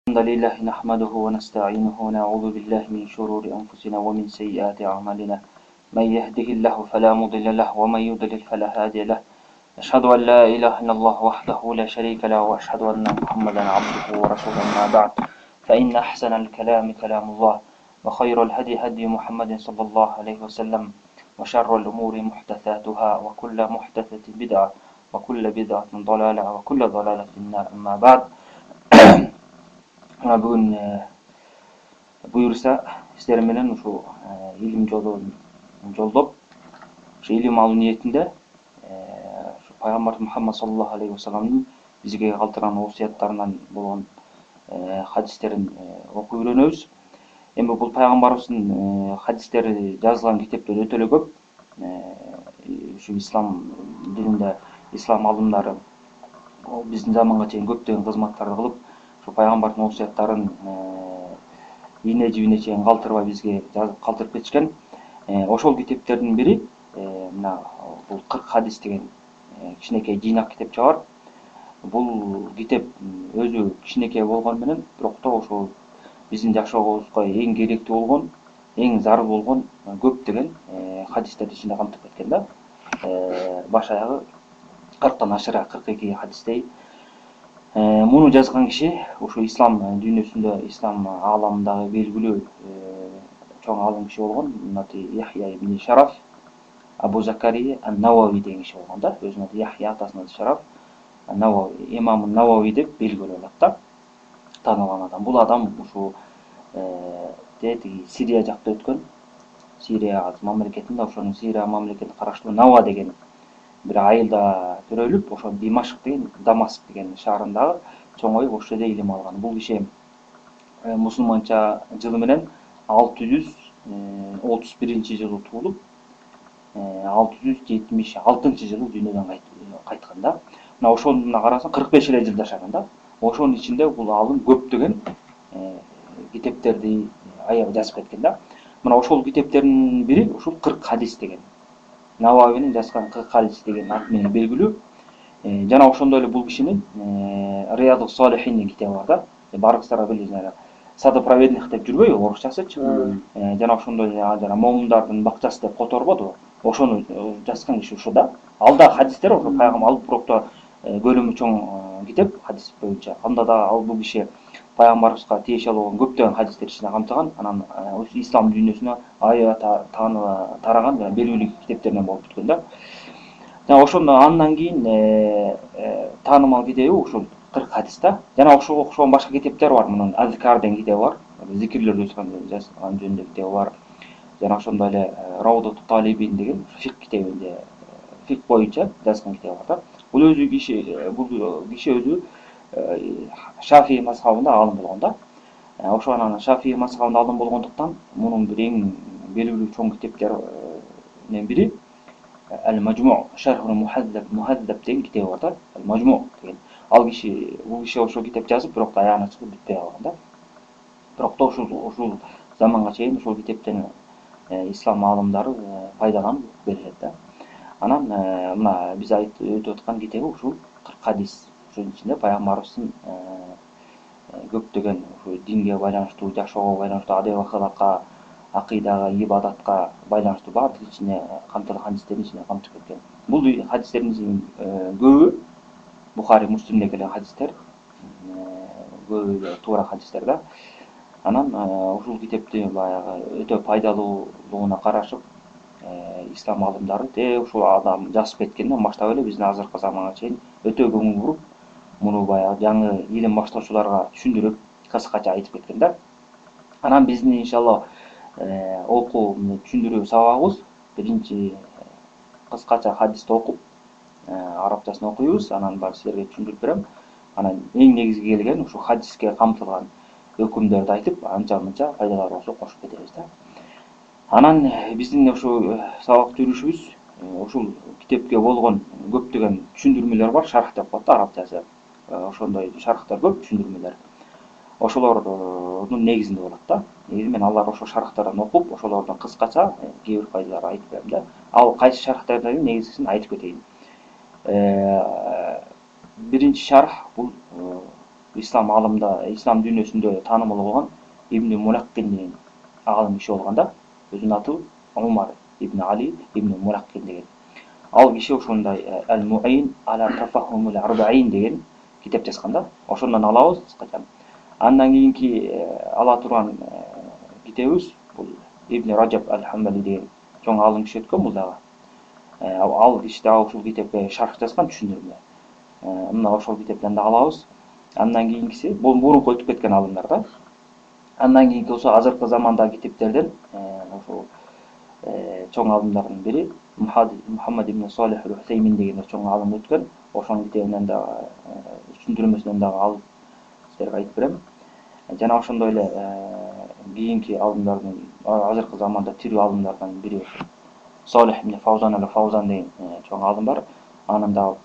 الحمد لله نحمده ونستعينه ونعوذ بالله من شرور أنفسنا ومن سيئات أعمالنا من يهده الله فلا مضل له ومن يضلل فلا هادي له أشهد أن لا إله إلا الله وحده لا شريك له وأشهد أن محمدا عبده ورسوله أما بعد فإن أحسن الكلام كلام الله وخير الهدي هدي محمد صلى الله عليه وسلم وشر الأمور محدثاتها وكل محدثة بدعة وكل بدعة ضلالة وكل ضلالة في النار أما بعد. Muna bugün buyursa sizler menен uşu ilim жолдоп, uşu ilim alуу ниетинде Пайгамбар Мухаммад саллаллаху алейхи вассаламдын бизге калтырган осуяттарынан болгон хадистерин окуп үйрөнөбүз. Эми бул пайгамбарыбыздын хадистери жазылган китептер өтө эле көп. Ушу ислам дининде ислам алымдары биздин заманга чейин көптөгөн кызматтарды кылып, пайгамбардын осуяттарын ийне жибине чейин калтырбай бизге жазып калтырып кетишкен. Ошол китептердин бири мына бул 40 хадис деген кичинекей жыйнак китеп чыгар. Бул китеп өзү кичинекей болгон менен, бирок да ошол биздин жашообузга эң керектүү болгон, эң зарыл болгон көптөгөн хадистерди ичинде камтып кеткен да. Баш аягы 40тан ашыра 42 хадистей. Муну жазган киши ушу ислам дүйнөсүндө, ислам ааламындагы белгилүү чоң алым киши болгон Яхья ибн Шараф Абу Закария ан-Навави деген киши болгон да. Өзүнүн аты Яхья, атасынын аты Шараф ан-Навави, имам Навави деп белгилүү алат да, таанылган адам. Бул адам ушу Сирия жакта өткөн, Сирия мамлекетинде, ошонун Сирия мамлекетине караштуу Нава деген бир айылда төрөлүп, ошо Димашк деген, Дамаск деген шаарындагы чоңоюп ошол жерде илим алган. Бул киши мусулманча жылы менен 631-жылы туулуп, 676-жылы дүйнөдөн кайткан да. Мына ошондо карасаң 45 эле жыл жашаган да. Ошонун ичинде бул алым көптөгөн китептерди аябай жазып кеткен да. Мына ошол китептердин бири ушул 40 хадис деген. Нававинин жазган 40 хадис деген ат менен белгилүү. Жана ошондой эле бул кишинин Риядус Салихин деген китеби бар да. Барыңыздар билесиңер. Садоправедник деп жүрбөйбү, орусчасычы. Жана ошондой эле жана момундардын бакчасы деп которбоду. Ошону жазган киши ушул да. Алда хадистер ошо пайгамбар алып бирокто көлөмү чоң китеп хадис боюнча. Анда да ал бул киши пайгамбарыбызга тиешелүү болгон көптөгөн хадистер ичине камтыган. Анан ислам дүйнөсүнө аябай тараган белгилүү китептеринен болуп бүткөн да. Жана ошондон андан кийин таанымал китеби ушул 40 хадис да. Жана ошого окшогон башка китептер бар. Мунун Азкар деген китеби бар. Зикирлерди жазган жөнүндө китеби бар. Жана ошондой эле Раудату Талибин деген фик китебинде, фик боюнча жазган китеби бар да. Бул киши өзү Шафии мазхабында алым болгон да. Ошо анан Шафии мазхабында алым болгондуктан мунун бир эң белгилүү чоң китептеринен бири Ал-Мажму' Шархул Мухаддаб деген китеби бар да. Ал-Мажму' деген. Бул киши ошол китеп жазып, бирок да аягына чыгып бүтпөй калган да. Бирок да ушул заманга чейин ушул китептен ислам аалымдары пайдаланып беришет да. Анан мына биз өтүп аткан китеби ушул 40 хадис. Ошонун ичинде пайгамбарыбыздын көптөгөн динге байланыштуу, жашоого байланыштуу, адеп-акылакка, акыйдага, ибадатка байланыштуу баардык ичине камтылган хадистердин ичине камтып кеткен. Бул хадистердин көбү Бухари, Муслимде келген хадистер, көбү туура хадистер да. Анан ушул китепти баягы өтө пайдалуулугуна карашып, ислам алымдары ушул адам жазып кеткенден баштап эле биздин азыркы заманга чейин өтө көңүл буруп, муну баягы жаңы илим баштоочуларга түшүндүрүп, кыскача айтып кеткен да. Анан биздин иншалла окуу түшүндүрүү сабагыбыз биринчи кыскача хадисти окуп, арабчасын окуйбуз, анан бар силерге түшүндүрүп берем. Анан эң негизги келген ушу хадиске камтылган өкүмдөрдү айтып, анча-мынча пайдалар болсо кошуп кетебиз да. Анан биздин ушу сабак жүрүшүбүз ушул китепке болгон көптөгөн түшүндүрмөлөр бар, шарх деп коет да арабчасы. Ошондой шархтар көп, түшүндүрмөлөр. Ошолордун негизинде болот да. Негизи мен алар ошо шархтардан окуп, ошолордун кыскача кээ бир пайдаларын айтып берем да. Ал кайсы шархтардын негизгисин айтып кетейин. Биринчи шарх бул ислам алымда, ислам дүйнөсүндө таанымал болгон Ибн Мулаккин деген алым киши болгон да. Өзүнүн аты Умар ибн Али ибн Мулаккин деген. Ал киши ошондой Ал-Муин ала тафахумул арбаин деген китеп жазган да. Ошондон алабыз кыскача. Андан кийинки ала турган китебибиз бул Ибн Раджаб аль-Хамбали деген чоң алым киши өткөн бул дагы. Ал киши дагы ушул китепке шарх жазган түшүндүрмө. Мына ошол китептен да алабыз. Андан кийинкиси бул мурунку өтүп кеткен алымдар да. Андан кийинки болсо азыркы замандагы китептерден ошол чоң алымдардын бири Мухаммад ибн Салих аль-Усаймин деген чоң алым өткөн. Ошонун китебинен да түшүндүрмөсүнөн дагы алып силерге айтып берем. Жана ошондой эле кийинки алымдардын азыркы заманда тирүү алымдардан бири Салих ибн Фаузан аль-Фаузан деген чоң алым бар. Анын дагы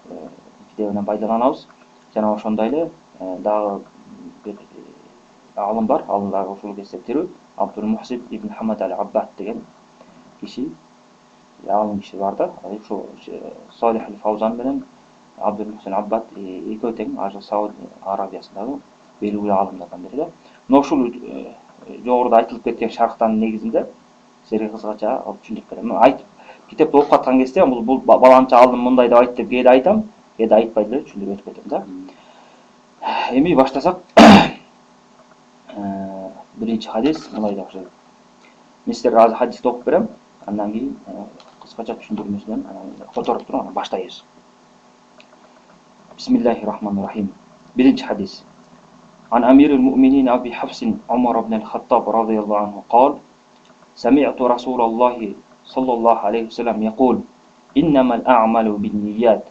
китебинен пайдаланабыз. Жана ошондой эле дагы бир алым бар. Ал дагы ушул кезде тирүү Абдул Мухсин ибн Хамад аль-Аббад деген киши алым киши бар да. Ошо Салих аль-Фаузан менен Абдул Мухсин Аббад экөө тең Сауд Арабиясындагы белгилүү алымдардан бири да. Мына ушул жогоруда айтылып кеткен шархтардын негизинде силерге кыскача алып түшүндүрүп берем. Айтып китепти окуп аткан кезде бул баланча алым мындай деп айтты деп кээде айтам, кээде айтпай деле түшүндүрүп өтүп кетем да. Эми баштасак. Биринчи хадис мындай деп баштайт. Мен силерге азыр хадисти окуп берем, андан кийин кыскача түшүндүрмөсүнөн которуп туруп анан баштайбыз. Бисмиллахир-рахманир-рахим. Биринчи хадис. عن أمير المؤمنين أبي حفص عمر بن الخطاب رضي الله عنه قال: سمعت رسول الله صلى الله عليه وسلم يقول: إنما الأعمال بالنيات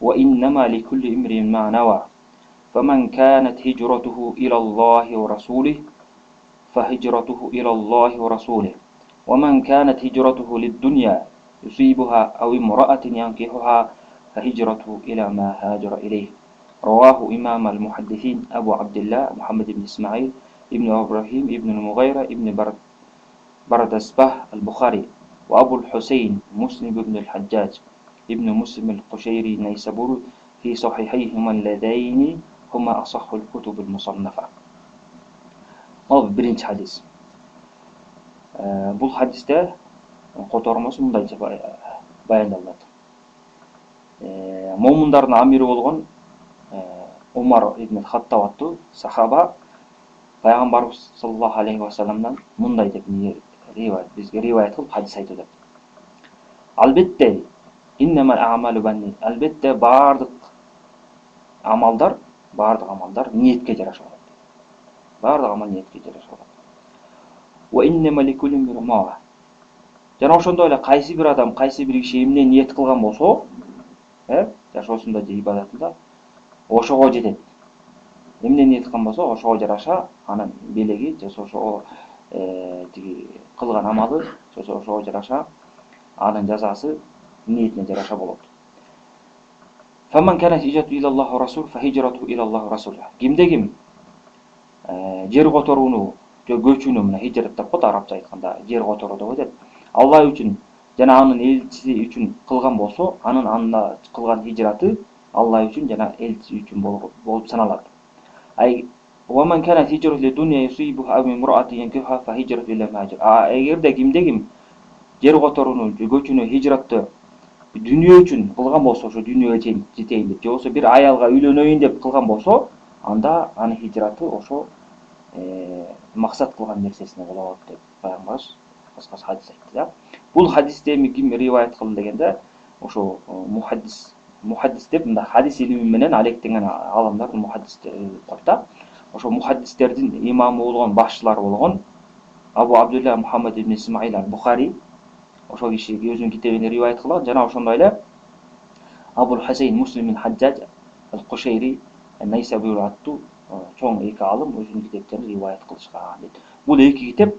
وإنما لكل امرئ ما نوى فمن كانت هجرته إلى الله ورسوله فهجرته إلى الله ورسوله ومن كانت هجرته للدنيا يصيبها أو امرأة ينكحها فهجرته إلى ما هاجر إليه. رواه إمام المحدثين أبو عبد الله محمد بن إسماعيل ابن إبراهيم ابن المغيرة ابن بردسبه البخاري وأبو الحسين مسلم بن الحجاج ابن مسلم القشيري النيسابوري في صحيحيهما اللذين هما أصح الكتب المصنفة. Ал биринчи хадис. Бул хадисте котормосу мындайча баяндалат. Момундардын амири болгон Умар ибн Хаттаб аттуу сахаба пайгамбарыбыз саллаллаху алейхи ва салламдан мындай деп бизге риваят кылып хадис айтып атат. Албетте иннамал а'малу банни. Албетте бардык амалдар ниетке жараша болот. Бардык амал ниетке жараша болот. Ва иннама ликулли имрин ма нава. Жана ошондой эле кайсы бир адам, кайсы бир киши эмне ниет кылган болсо, жашоосунда же ибадатында ошого жетет. Эмне ниет кылган болсо, ошого жараша анын белеги, же ошого тиги кылган амалы, ошого жараша анын жазасы ниетине жараша болот. Фаман кана хижрату илаллахи ва расул фа хижрату илаллахи ва расул. Кимде ким жер которууну, же көчүүнү, мына хижрат деп коет арабча айтканда, жер которуу деп айтат. Алла үчүн жана анын элчиси үчүн кылган болсо, анын анда кылган хижраты Алла үчүн жана элчи үчүн болуп саналат. Ай ваман кана хижрату ли дунья юсибу ав имраати янкиха фа хижрату ила ма хаджар. Эгерде кимде ким жер которууну, көчүүнү, хижратты дүнүйө үчүн кылган болсо, ошо дүнүйөгө жетейин деп, же болбосо бир аялга үйлөнөйүн деп кылган болсо, анда анын хижраты ошо максат кылган нерсесине болот деп пайгамбарыбыз кыскасы хадис айтты да. Бул хадисти эми ким риваят кылды дегенде, ошо мухаддис деп мында хадис илими менен алектенген аламдар мухаддис деп коет да. Ошо мухаддистердин имамы болгон, башчылары болгон Абу Абдулла Мухаммад ибн Исмаил аль-Бухари ошол киши өзүнүн китебинде риваят кылган. Жана ошондой эле Абул Хусейн Муслим ибн Хаджаж аль-Кушейри Найсабури аттуу чоң эки алым өзүнүн китептерин риваят кылышкан дейт. Бул эки китеп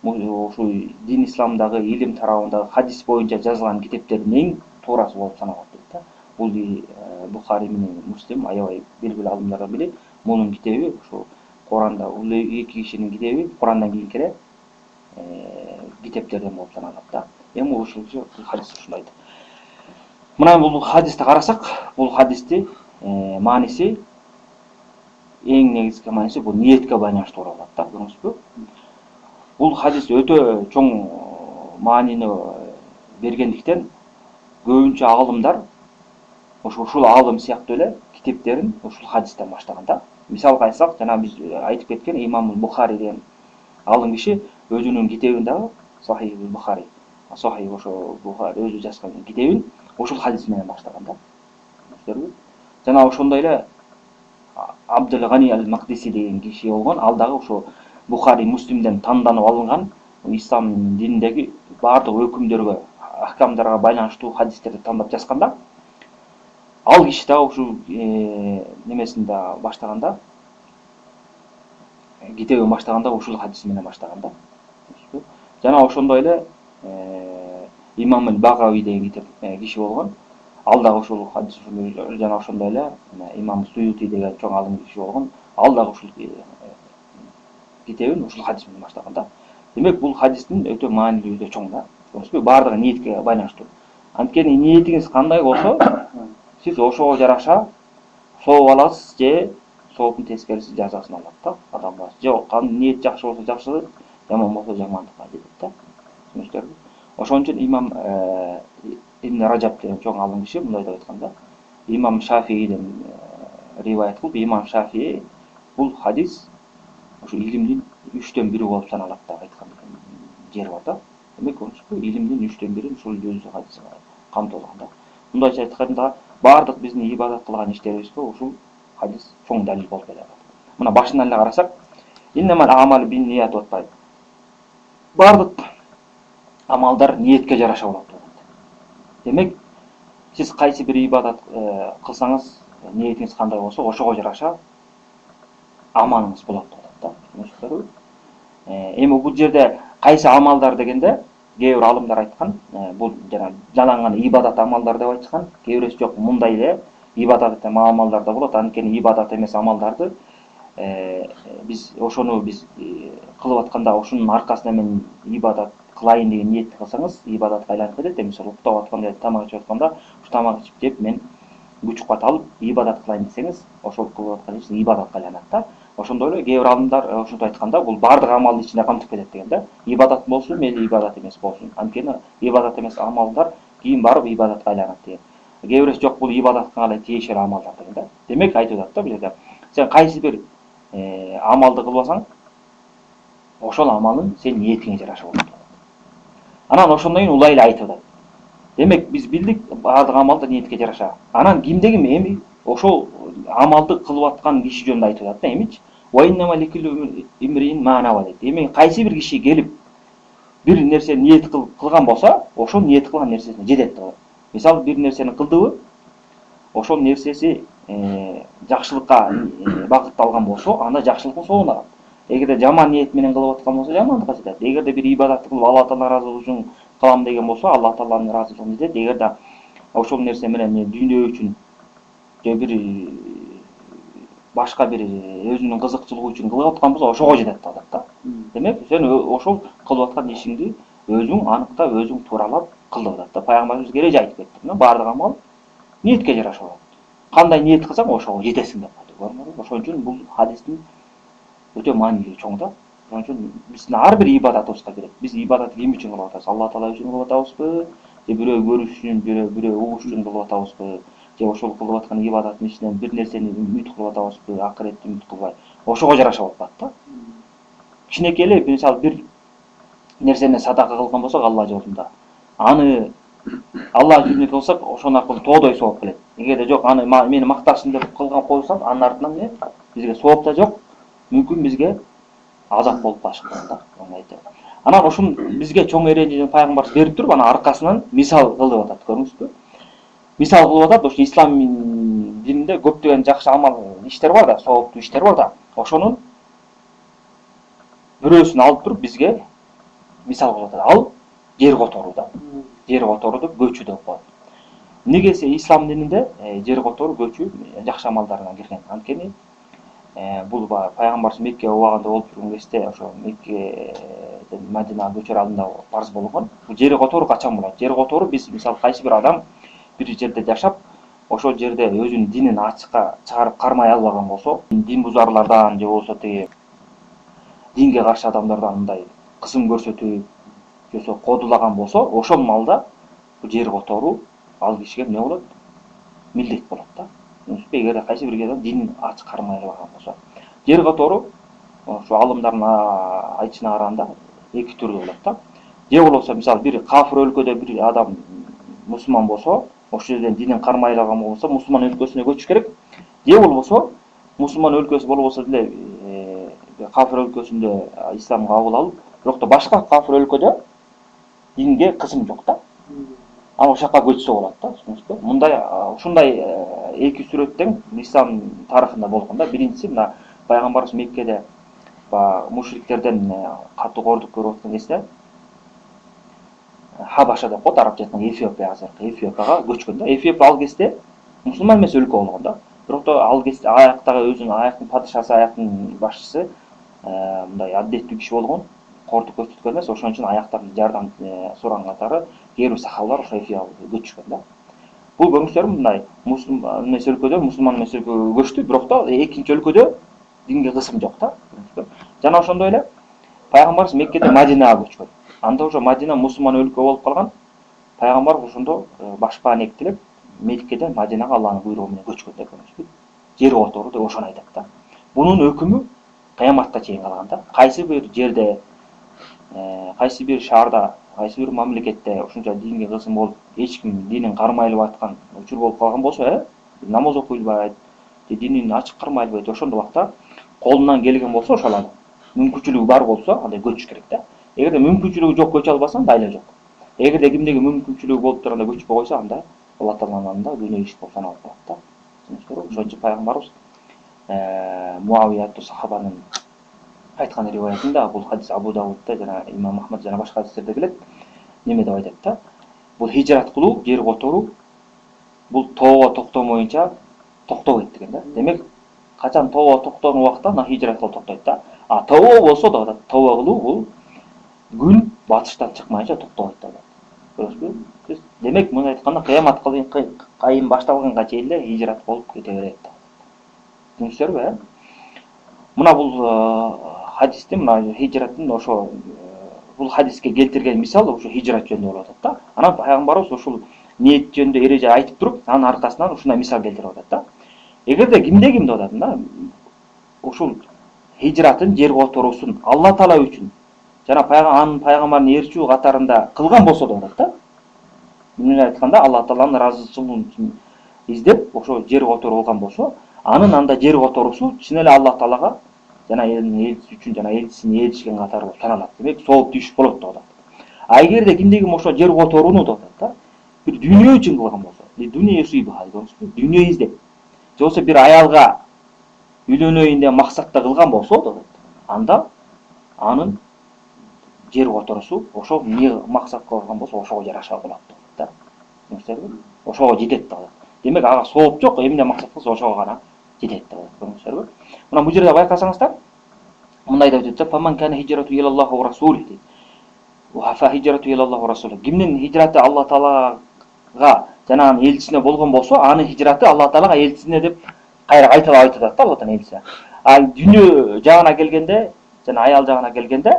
ушул дин исламдагы илим тарабындагы хадис боюнча жазылган китептердин эң туурасы болуп саналат дейт да. Бул Бухари менен Муслим аябай белгилүү алымдардан бири. Мунун китеби ошо Куранда, бул эки кишинин китеби Курандан кийинки эле китептерден болуп саналат да. Эми ушул хадис ушундай. Мына бул хадисти карасак, бул хадисти мааниси эң негизги мааниси бул ниетке байланыштуу болот да, көрдүңүзбү? Бул хадис өтө чоң маанини бергендиктен көбүнчө аалымдар ушул аалым сыяктуу эле китептерин ушул хадистен баштаган да. Мисалга айтсак, жана биз айтып кеткен Имам Бухари деген аалым киши өзүнүн китебин дагы Сахих Бухари, Сахих ошо Бухари өзү жазган китебин ушул хадис менен баштаган да. Жана ошондой эле Абдул Гани аль-Мақдиси деген киши болгон, ал дагы ошо Бухари, Муслимден танданып алынган ислам дининдеги бардык өкүмдөргө, ахкамдарга байланыштуу хадистерди тандап жазган да. Ал киши дагы ушул немесин да баштаганда, китебин баштаганда ушул хадис менен баштаган да. Жана ошондой эле Имам аль-Багави деген китеп киши болгон. Ал дагы ушул хадис жана ошондой эле Имам Суюти деген чоң алым киши болгон. Ал дагы ушул китебин ушул хадис менен баштаган да. Демек бул хадистин өтө маанилүү, өтө чоң да. Көрдүңүзбү? Бардыгы ниетке байланыштуу. Анткени ниетиңиз кандай болсо, сиз ошого жараша сооп аласыз же сооптун тескериси жазасын алат да адамдар. Жок, ниет жакшы болсо жакшы, жаман болсо жамандыкка жетет да. Түшүнүңүздөрбү? Ошон үчүн Имам Ибн Ражаб деген чоң алым киши мындай деп айткан да. Имам Шафииден риваят кылып, Имам Шафии бул хадис ошо илимдин 3/1 болуп саналат деп айткан жери бар да. Демек, көрдүңүзбү? Илимдин 3/1 ушул жүзү хадис камтылган да. Мындайча айтканда, бардык биздин ибадат кылган иштерибизге ушул хадис чоң далил болуп келет. Мына башынан эле карасак, иннамал а'малу бин-ният деп атпайбы? Бардык амалдар ниетке жараша болот деп. Демек, сиз кайсы бир ибадат кылсаңыз, ниетиңиз кандай болсо, ошого жараша амалыңыз болот деп да. Эми бул жерде кайсы амалдар дегенде, кээ бир алымдар айткан, бул жана жалаң ибадат амалдар деп айткан, кээ бирөөсү жок, мындай эле ибадат амалдар да болот. Анткени ибадат эмес амалдарды биз ошону кылып атканда, ошонун аркасында мен ибадат кылайын деген ниетти кылсаңыз, ибадатка айланып кетет. Мисалы, уктап атканда, тамак ичип атканда, ушу тамак ичип жеп мен күч кубат алып ибадат кылайын десеңиз, ошол кылып аткан иш ибадатка айланат да. Ошондой эле кээ бир алымдар ошентип айтканда, бул бардык амалдын ичине камтып кетет деген да. Ибадат болсун, мейли ибадат эмес болсун. Анткени ибадат эмес амалдар кийин барып ибадатка айланат деген. Кээ бирөөсү жок, бул ибадатка гана тиешелүү амалдар деген да. Демек, айтып атат да бул жерде. Сен кайсы бир амалды кылбасаң, ошол амалың сен ниетиңе жараша болот. Анан ошондон кийин улай эле айтып атат. Демек, биз билдик бардык амалда ниетке жараша. Анан кимде ким эми ошол амалды кылып аткан киши жөнүндө айтып атат да, эмичи? Ва иннама ликулли имриин ма нава дейт. Эми кайсы бир киши келип бир нерсе ниет кылган болсо, ошол ниет кылган нерсесине жетет да. Мисалы, бир нерсени кылдыбы, ошол нерсеси жакшылыкка багытталган болсо, анда жакшылыктын соогун алат. Эгерде жаман ниет менен кылып аткан болсо, жамандыкка жетет. Эгерде бир ибадатты кылып Алла Таала ыраазылыгы үчүн кылам деген болсо, Алла Тааланын ыраазылыгына жетет. Эгерде ошол нерсе менен дүйнө үчүн же бир башка бир өзүнүн кызыкчылыгы үчүн кылып аткан болсо, ошого жетет да. Демек, сен ошол кылып аткан ишиңди өзүң аныктап, өзүң тууралап кыл деп атат да. Пайгамбарыбыз эреже айтып кетти. Бардык амал ниетке жараша болот. Кандай ниет кылсаң, ошого жетесиң деп атты. Ошон үчүн бул хадистин өтө маанилүү чоң да. Ошон үчүн биздин ар бир ибадатыбызга кирет. Биз ибадат ким үчүн кылып атабыз? Алла Таала үчүн кылып атабызбы? Же бирөө көрүш үчүн, бирөө угуш үчүн кылып атабызбы? Же ошол кылып аткан ибадаттын ичинен бир нерсени үмүт кылып атабызбы? Акыретти үмүт кылбай. Ошого жараша болуп калат да. Кичинекей эле, мисалы, бир нерсени садака кылган болсок Алла жолунда, аны Алла жүзүнө кылсак, ошон аркылуу тоодой сооп келет. Эгерде жок, аны мени макташсын деп кылган койсок, анын артынан эмне? Бизге сооп да жок, мүмкүн бизге азап болуп калышы мүмкүн да. Анан ушун бизге чоң эрежени пайгамбарыбыз берип туруп, анан аркасынан мисал кылып атат, көрдүңүзбү? Мисал кылып атат, ошо ислам дининде көптөгөн жакшы амал иштер бар да, сооптуу иштер бар да. Ошонун бирөөсүн алып туруп бизге мисал кылып атат. Ал жер которуу да. Жер которуу деп көчүү деп коет. Негизи ислам дининде жер которуу, көчүү жакшы амалдарына кирген. Анткени бул пайгамбарыбыз Мекке убагында болуп жүргөн кезде, ошо Меккеден Мадинага көчөр алдында парз болгон. Бул жер которуу качан болот? Жер которуу биз мисалы кайсы бир адам бир жерде жашап, ошол жерде өзүнүн динин ачыкка чыгарып кармай албаган болсо, дин бузарлардан же болбосо тиги динге каршы адамдардан мындай кысым көрсөтүп, жосо кодулаган болсо, ошол маалда бул жер которуу ал кишиге эмне болот? Милдет болот да. Эгерде кайсы бир адам динин ачык кармай албаган болсо, жер которуу ошо алымдардын айтышына караганда эки түрдүү болот да. Же болбосо мисалы бир кафир өлкөдө бир адам мусулман болсо, ошол жерден динин кармай алган болсо, мусулман өлкөсүнө көчүш керек. Же болбосо мусулман өлкөсү болбосо деле кафир өлкөсүндө исламга кабыл алып, бирок башка кафир өлкөдө динге кысым жок да. Ошол жака көчсө болот да, түшүнүңүзбү? Мындай ушундай эки сүрөт тең ислам тарыхында болгон да. Биринчиси мына пайгамбарыбыз Меккеде мушриктерден катуу кордук көрүп аткан кезде Хабаша деп коет, арабча айтканда Эфиопия, азыркы Эфиопияга көчкөн да. Эфиопия ал кезде мусулман эмес өлкө болгон да. Бирок ал кезде аяктагы өзүнүн аяктын падышасы, аяктын башчысы мындай аддеттүү киши болгон, кордук көрсөткөн эмес, ошон үчүн аяктан жардам сураган катары кээ бир сахабалар ошо Эфиопияга көчүшкөн да. Бул көрүңүздөр мындай мусулман эмес өлкөдө, мусулман эмес өлкөгө көчтү, бирок экинчи өлкөдө динге кысым жок да. Жана ошондой эле пайгамбарыбыз Меккеден Мадинага көчкөн. Анда ошо Мадина мусулман өлкө болуп калган. Пайгамбар ошондо башпаан эктелип Меккеден Мадинага Алланын буйругу менен көчкөн да, көрүңүзбү? Жер которуу деп ошону айтат да. Бунун өкүмү кыяматка чейин калган да. Кайсы бир жерде, кайсы бир шаарда, кайсы бир мамлекетте ушунча динге кысым болуп, эч ким динин кармайлып аткан учур болуп калган болсо, намаз окуй албайт, динин ачык кармай албайт, ошондой убакта колунан келген болсо, ошол адам мүмкүнчүлүгү бар болсо, андай көчүш керек да. Эгерде мүмкүнчүлүгү жок, көчө албаса, анда айла жок. Эгерде кимдеги мүмкүнчүлүгү болуп турганда көчпөй койсо, анда Алла Тааланын алдында дүйнө иш болуп саналып калат да. Түшүнүңүздөрбү? Ошон үчүн пайгамбарыбыз Муавия аттуу сахабанын айткан риваятында, бул хадис Абу Давудда жана Имам Ахмад жана башка хадистерде келет. Неме деп айтат да? Бул хижрат кылуу, жер которуу бул тоого токтомоюнча токтобойт деген да. Демек, качан тоого токтогон убакта ана хижрат кылуу токтойт да. А тоого болсо да, тоого кылуу бул күн батыштан чыкмайынча токтобойт да. Көрүңүзбү? Демек, муну айтканда кыямат кайым башталганга чейин эле хижрат болуп кете берет да. Түшүнүңүздөрбү? Мына бул хадисти, мына хижраттын ошо бул хадиске келтирген мисал ошо хижрат жөнүндө болуп атат да. Анан пайгамбарыбыз ушул ниет жөнүндө эреже айтып туруп, анын аркасынан ушундай мисал келтирип атат да. Эгерде кимде ким деп атат да, ушул хижратын, жер которуусун Алла Таала үчүн жана анын пайгамбарын ээрчүү катарында кылган болсо деп атат да. Мындай айтканда, Алла Тааланын ыраазычылыгын издеп, ошо жер которуу болгон болсо, анын анда жер которуусу чын эле Алла Таалага жана элинин элчиси үчүн жана элчисине ээрчишкен катары болуп саналат. Демек, сооп тийиш болот деп атат. А эгерде кимде ким ошо жер которууну деп атат да, бир дүйнө үчүн кылган болсо, дүйнө дүйнө издеп, же болбосо бир аялга үйлөнөйүн деген максатта кылган болсо деп атат, анда анын жер которуусу ошол эмне максатка кылган болсо, ошого жараша болот деп атат да. Көрүңүздөрбү? Ошого жетет деп атат. Демек, ага сооп жок, эмне максат кылса ошого гана жетет деп атат. Көрүңүздөрбү? Мына бул жерде байкасаңыздар, мындай деп айтат: "Фаман кана хижрату илаллахи ва расулихи" дейт. Ва фа хижрату илаллахи ва расулихи. Кимдин хижраты Алла Таалага жана анын элчисине болгон болсо, анын хижраты Алла Таалага, элчисине деп кайра кайталап айтып атат да, Алла Тааланын элчиси. А дүйнө жагына келгенде, жана аял жагына келгенде,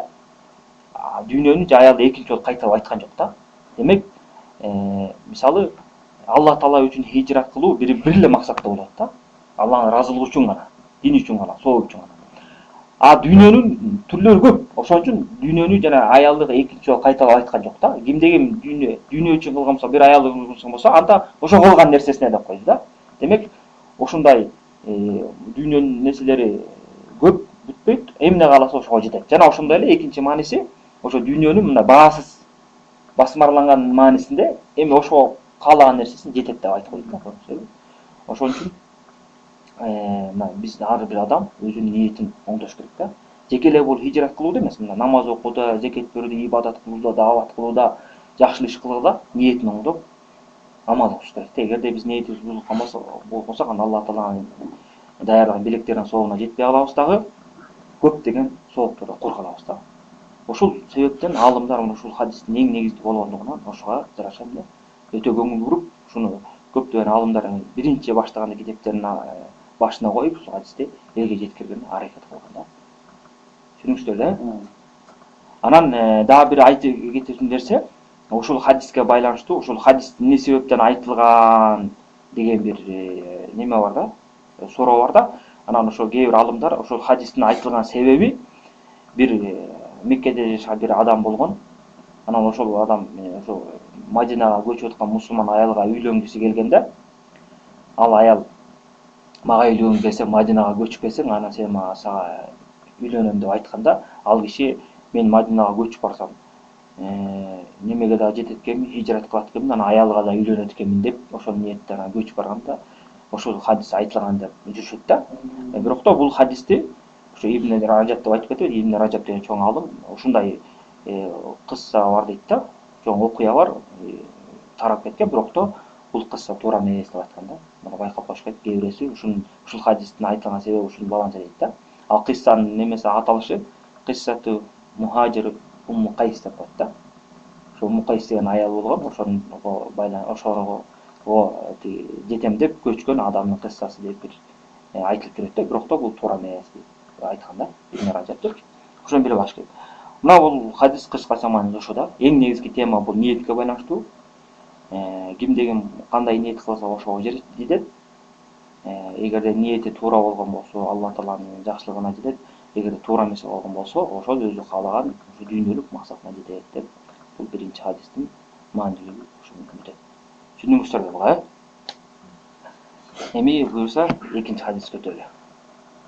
дүйнөнү же аялды экинчи жолу кайталап айткан жок да. Демек, мисалы Алла Таала үчүн хижрат кылуу бир эле максатта болот да. Алланын ыраазылыгы үчүн гана, дин үчүн гана, соо үчүн гана. А дүйнөнүн түрлөрү көп. Ошон үчүн дүйнөнү жана аялды экинчи жолу кайталап айткан жок да. Кимде ким дүйнө үчүн кылган болсо, бир аялды кылган болсо, анда ошо кылган нерсесине деп койду да. Демек, ушундай дүйнөнүн нерселери көп бүтпөйт, эмне кааласа ошого жетет. Жана ошондой эле экинчи мааниси, ошо дүйнөнүн мына баасыз басмарланган маанисинде эми ошого каалаган нерсесин жетет деп айтып койду да. Ошон үчүн биз ар бир адам өзүнүн ниетин оңдош керек да. Жеке эле бул хижрат кылууда эмес, мына намаз окууда, зекет берүүдө, ибадат кылууда, даават кылууда, жакшы иш кылууда ниетин оңдоп амал кылыш керек да. Эгерде биз ниетибиз бузулган болсо, анда Алла Тааланын даярдаган белектеринин соогуна жетпей калабыз дагы, көптөгөн сооктордон кур калабыз да. Ошол себептен аалымдар ушул хадистин эң негизги болгондугунан ошого жараша эле өтө көңүл буруп, ушуну көптөгөн аалымдар биринчи баштаганда китептерин башына коюп ушул хадисти элге жеткирген аракет кылган да. Түшүнүңүздөр да? Анан дагы бир айтып кететін нерсе, ушул хадиске байланыштуу, ушул хадис эмне себептен айтылган деген бир неме бар да, суроо бар да. Анан ошо кээ бир алымдар ушул хадистин айтылган себеби бир Меккеде жашаган бир адам болгон. Анан ошол адам ошо Мадинага көчүп аткан мусулман аялга үйлөнгүсү келген да. Ал аял мага үйлөнгүң келсе, Мадинага көчүп келсең, анан сага үйлөнөм деп айтканда, ал киши мен Мадинага көчүп барсам, немеге да жетет экенмин, хижрат кылат экенмин, анан аялга да үйлөнөт экенмин деп ошол ниетте анан көчүп барганда ошол хадис айтылган деп жүрүшөт да. Бирок бул хадисти ошо Ибн Ражаб деп айтып кетет. Ибн Ражаб деген чоң алым ушундай кысса бар дейт да. Чоң окуя бар, тарап кеткен, бирок бул кысса туура эмес деп айткан да. Мына байкап коюш керек, кээ бирөөсү ушул хадистин айтылган себеби ушул баланча дейт да. Ал кыссанын немеси аталышы кыссату Мухажир Умму Кайс деп коет да. Ошо Умму Кайс деген аял болгон, ошого жетем деп көчкөн адамдын кыссасы деп бир айтылып жүрөт да. Бирок бул туура эмес деп айткан да. Ибн Ражаб. Ошону билип алыш керек. Мына бул хадис кыскача мааниси ошо да. Эң негизги тема бул ниетке байланыштуу. Кимде ким кандай ниет кылса ошого жетет. Эгерде ниети туура болгон болсо, Алла Тааланын жакшылыгына жетет. Эгерде туура эмес болгон болсо, ошол өзү каалаган дүйнөлүк максатына жетет деп бул биринчи хадистин маанилүүлүгү ушуну бүтөт. Түшүндүңүздөр буга, Эми буюрса экинчи хадиске өтөлү.